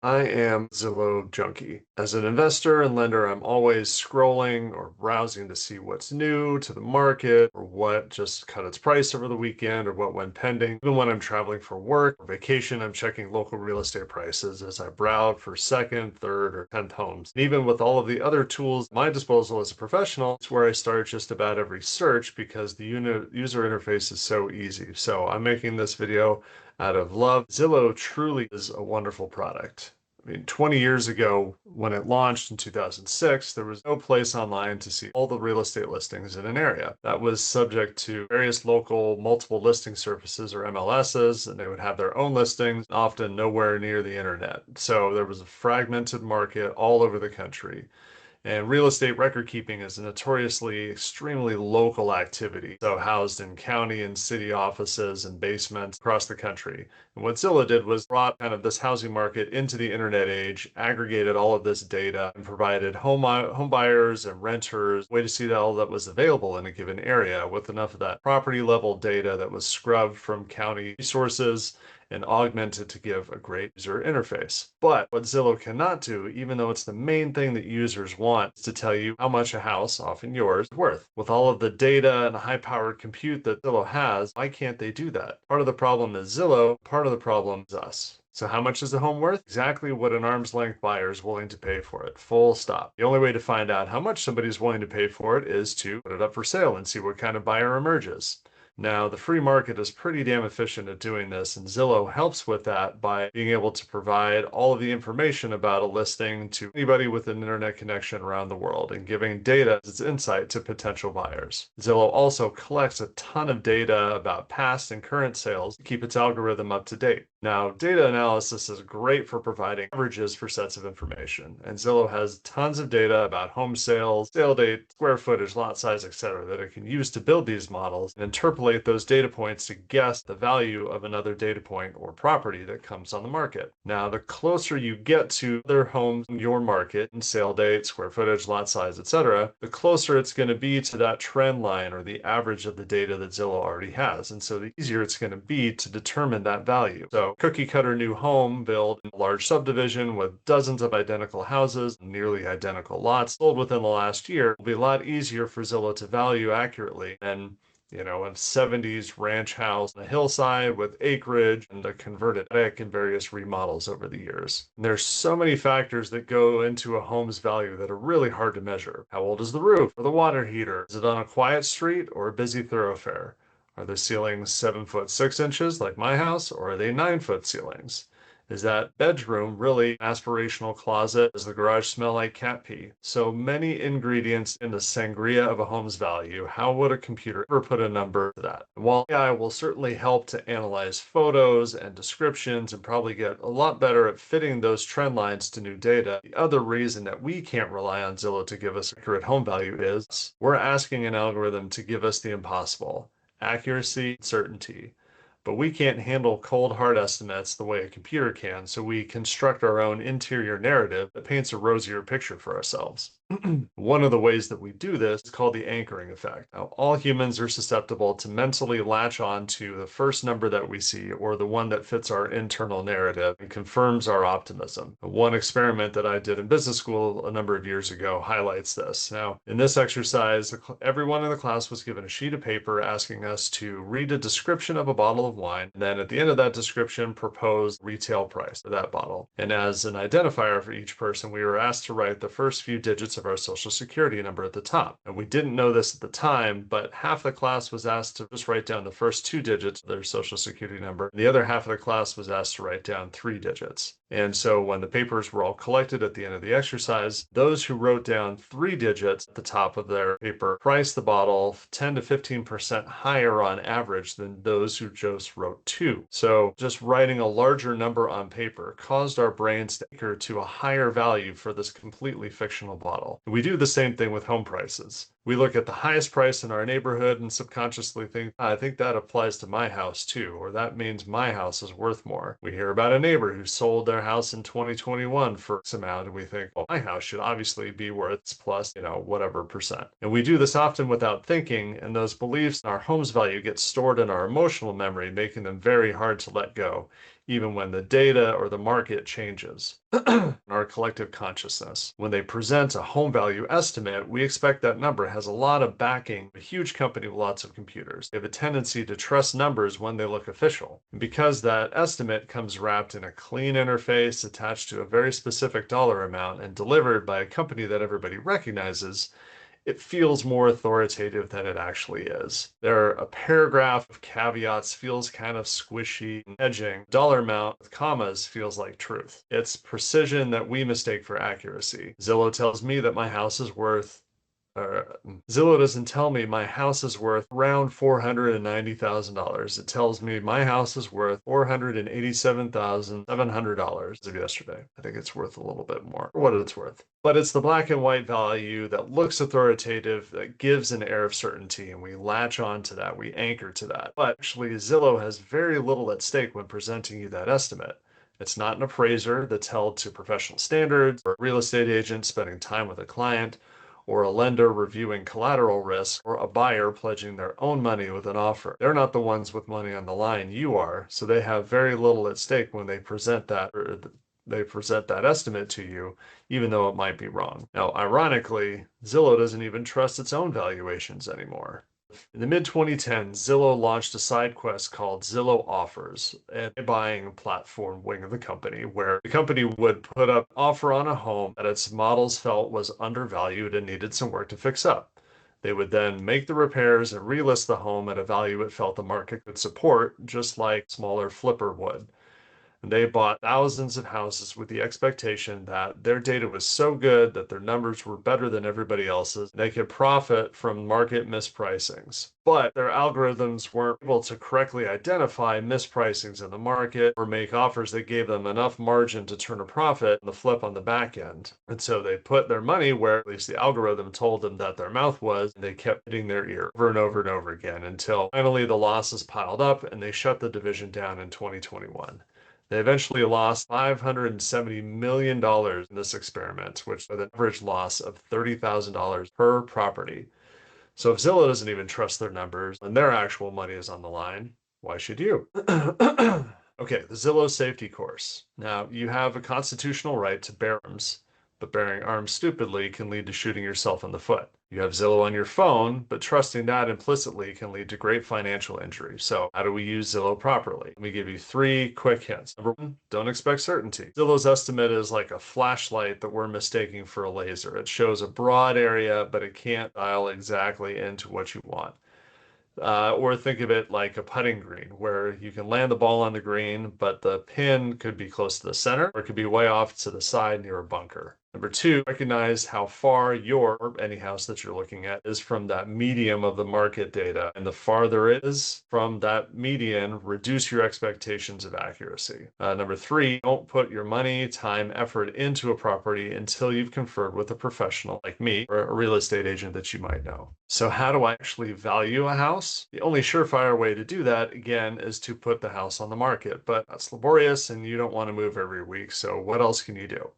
I am Zillow junkie. As an investor and lender, I'm always scrolling or browsing to see what's new to the market or what just cut its price over the weekend or what went pending. Even when I'm traveling for work or vacation, I'm checking local real estate prices as I browse for second, third, or 10th homes. And even with all of the other tools at my disposal as a professional, it's where I start just about every search because the user interface is so easy. So I'm making this video out of love. Zillow truly is a wonderful product. I mean, 20 years ago, when it launched in 2006, there was no place online to see all the real estate listings in an area. That was subject to various local multiple listing services or MLSs, and they would have their own listings, often nowhere near the internet. So there was a fragmented market all over the country. And real estate record keeping is a notoriously extremely local activity, so housed in county and city offices and basements across the country. And what Zillow did was brought kind of this housing market into the internet age, aggregated all of this data, and provided home buyers and renters a way to see all that was available in a given area with enough of that property level data that was scrubbed from county resources and augmented to give a great user interface. But what Zillow cannot do, even though it's the main thing that users want, is to tell you how much a house, often yours, is worth. With all of the data and high-powered compute that Zillow has, why can't they do that? Part of the problem is Zillow, part of the problem is us. So how much is the home worth? Exactly what an arm's length buyer is willing to pay for it. Full stop. The only way to find out how much somebody's willing to pay for it is to put it up for sale and see what kind of buyer emerges. Now, the free market is pretty damn efficient at doing this, and Zillow helps with that by being able to provide all of the information about a listing to anybody with an internet connection around the world and giving data as its insight to potential buyers. Zillow also collects a ton of data about past and current sales to keep its algorithm up to date. Now, data analysis is great for providing averages for sets of information, and Zillow has tons of data about home sales, sale date, square footage, lot size, etc., that it can use to build these models and interpolate those data points to guess the value of another data point or property that comes on the market. Now, the closer you get to other homes in your market, and sale date, square footage, lot size, etc., the closer it's going to be to that trend line or the average of the data that Zillow already has, and so the easier it's going to be to determine that value. So cookie cutter new home built in a large subdivision with dozens of identical houses, nearly identical lots sold within the last year will be a lot easier for Zillow to value accurately than a 70s ranch house on a hillside with acreage and a converted attic and various remodels over the years. And there's so many factors that go into a home's value that are really hard to measure. How old is the roof or the water heater? Is it on a quiet street or a busy thoroughfare? Are the ceilings 7 foot 6 inches like my house, or are they 9 foot ceilings? Is that bedroom really an aspirational closet? Does the garage smell like cat pee? So many ingredients in the sangria of a home's value. How would a computer ever put a number to that? While AI will certainly help to analyze photos and descriptions and probably get a lot better at fitting those trend lines to new data, the other reason that we can't rely on Zillow to give us accurate home value is we're asking an algorithm to give us the impossible: accuracy, certainty. But we can't handle cold hard estimates the way a computer can, so we construct our own interior narrative that paints a rosier picture for ourselves. One of the ways that we do this is called the anchoring effect. Now, all humans are susceptible to mentally latch on to the first number that we see or the one that fits our internal narrative and confirms our optimism. One experiment that I did in business school a number of years ago highlights this. Now, in this exercise, everyone in the class was given a sheet of paper asking us to read a description of a bottle of wine, and then at the end of that description, propose retail price of that bottle. And as an identifier for each person, we were asked to write the first few digits of our social security number at the top. And we didn't know this at the time, but half the class was asked to just write down the first two digits of their social security number. The other half of the class was asked to write down 3 digits. And so when the papers were all collected at the end of the exercise, those who wrote down 3 digits at the top of their paper priced the bottle 10 to 15% higher on average than those who just wrote two. So just writing a larger number on paper caused our brains to anchor to a higher value for this completely fictional bottle. We do the same thing with home prices. We look at the highest price in our neighborhood and subconsciously think, I think that applies to my house too, or that means my house is worth more. We hear about a neighbor who sold their house in 2021 for X amount, and we think, well, my house should obviously be worth plus, whatever percent. And we do this often without thinking, and those beliefs in our home's value get stored in our emotional memory, making them very hard to let go. even when the data or the market changes. Our collective consciousness. When they present a home value estimate, we expect that number has a lot of backing, a huge company with lots of computers. They have a tendency to trust numbers when they look official. And because that estimate comes wrapped in a clean interface attached to a very specific dollar amount and delivered by a company that everybody recognizes, it feels more authoritative than it actually is. A paragraph of caveats feels kind of squishy and edging. Dollar amount with commas feels like truth. It's precision that we mistake for accuracy. Zillow tells me that my house is worth uh, Zillow doesn't tell me my house is worth around $490,000. It tells me my house is worth $487,700 as of yesterday. I think it's worth a little bit more for what it's worth. But it's the black and white value that looks authoritative, that gives an air of certainty, and we latch on to that, we anchor to that. But actually, Zillow has very little at stake when presenting you that estimate. It's not an appraiser that's held to professional standards, or a real estate agent spending time with a client, or a lender reviewing collateral risk, or a buyer pledging their own money with an offer. They're not the ones with money on the line, you are, so they have very little at stake when they present that estimate to you, even though it might be wrong. Now, ironically, Zillow doesn't even trust its own valuations anymore. In the mid-2010s, Zillow launched a side quest called Zillow Offers, a buying platform wing of the company, where the company would put up an offer on a home that its models felt was undervalued and needed some work to fix up. They would then make the repairs and relist the home at a value it felt the market could support, just like smaller flipper would. They bought thousands of houses with the expectation that their data was so good that their numbers were better than everybody else's. They could profit from market mispricings. But their algorithms weren't able to correctly identify mispricings in the market or make offers that gave them enough margin to turn a profit on the flip on the back end. And so they put their money where at least the algorithm told them that their mouth was, and they kept hitting their ear over and over and over again until finally the losses piled up and they shut the division down in 2021. They eventually lost $570 million in this experiment, which with an average loss of $30,000 per property. So if Zillow doesn't even trust their numbers and their actual money is on the line, why should you? Okay, the Zillow safety course. Now, you have a constitutional right to bear arms, but bearing arms stupidly can lead to shooting yourself in the foot. You have Zillow on your phone, but trusting that implicitly can lead to great financial injury. So how do we use Zillow properly? Let me give you 3 quick hints. Number 1, don't expect certainty. Zillow's estimate is like a flashlight that we're mistaking for a laser. It shows a broad area, but it can't dial exactly into what you want. Or think of it like a putting green, where you can land the ball on the green, but the pin could be close to the center, or it could be way off to the side near a bunker. Number 2, recognize how far your, or any house that you're looking at, is from that medium of the market data. And the farther it is from that median, reduce your expectations of accuracy. Number 3, don't put your money, time, effort into a property until you've conferred with a professional like me or a real estate agent that you might know. So how do I actually value a house? The only surefire way to do that, again, is to put the house on the market, but that's laborious and you don't want to move every week. So what else can you do?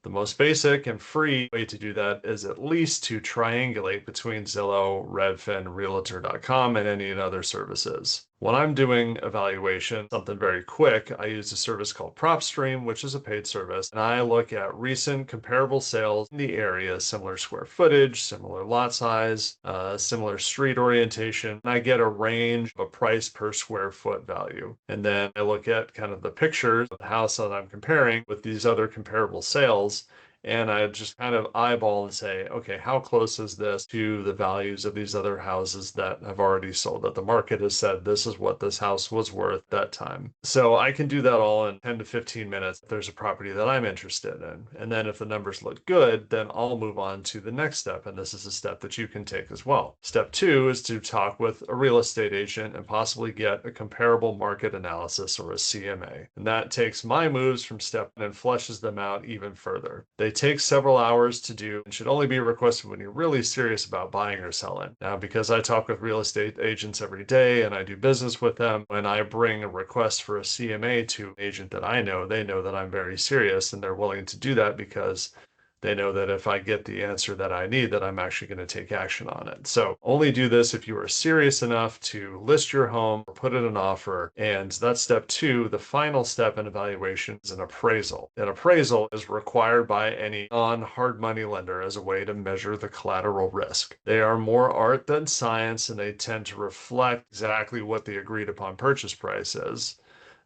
The most basic and free way to do that is at least to triangulate between Zillow, Redfin, Realtor.com, and any other services. When I'm doing evaluation, something very quick, I use a service called PropStream, which is a paid service, and I look at recent comparable sales in the area, similar square footage, similar lot size, similar street orientation, and I get a range of a price per square foot value. And then I look at kind of the pictures of the house that I'm comparing with these other comparable sales, and I just kind of eyeball and say, okay, how close is this to the values of these other houses that have already sold, that the market has said this is what this house was worth that time. So I can do that all in 10 to 15 minutes if there's a property that I'm interested in. And then if the numbers look good, then I'll move on to the next step. And this is a step that you can take as well. Step 2 is to talk with a real estate agent and possibly get a comparable market analysis, or a CMA. And that takes my moves from step 1 and fleshes them out even further. They take several hours to do and should only be requested when you're really serious about buying or selling. Now, because I talk with real estate agents every day and I do business with them, when I bring a request for a CMA to an agent that I know, they know that I'm very serious and they're willing to do that because They know that if I get the answer that I need, that I'm actually going to take action on it. So only do this if you are serious enough to list your home or put in an offer. And that's step two. The final step in evaluation is an appraisal. An appraisal is required by any non-hard money lender as a way to measure the collateral risk. They are more art than science, and they tend to reflect exactly what the agreed upon purchase price is.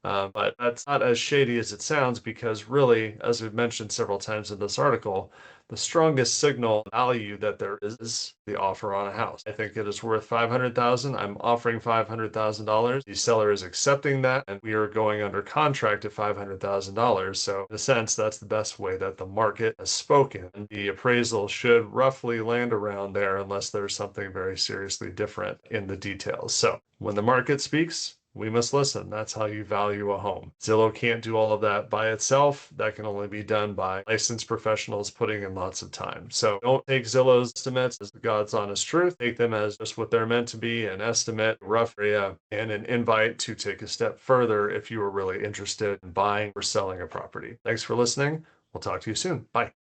But that's not as shady as it sounds because really, as we've mentioned several times in this article, the strongest signal value that there is the offer on a house. I think it is worth 500,000. I'm offering $500,000. The seller is accepting that, and we are going under contract at $500,000. So in a sense, that's the best way that the market has spoken. And the appraisal should roughly land around there unless there's something very seriously different in the details. So when the market speaks, we must listen. That's how you value a home. Zillow can't do all of that by itself. That can only be done by licensed professionals putting in lots of time. So don't take Zillow's estimates as God's honest truth. Take them as just what they're meant to be, an estimate, a rough area, and an invite to take a step further if you are really interested in buying or selling a property. Thanks for listening. We'll talk to you soon. Bye.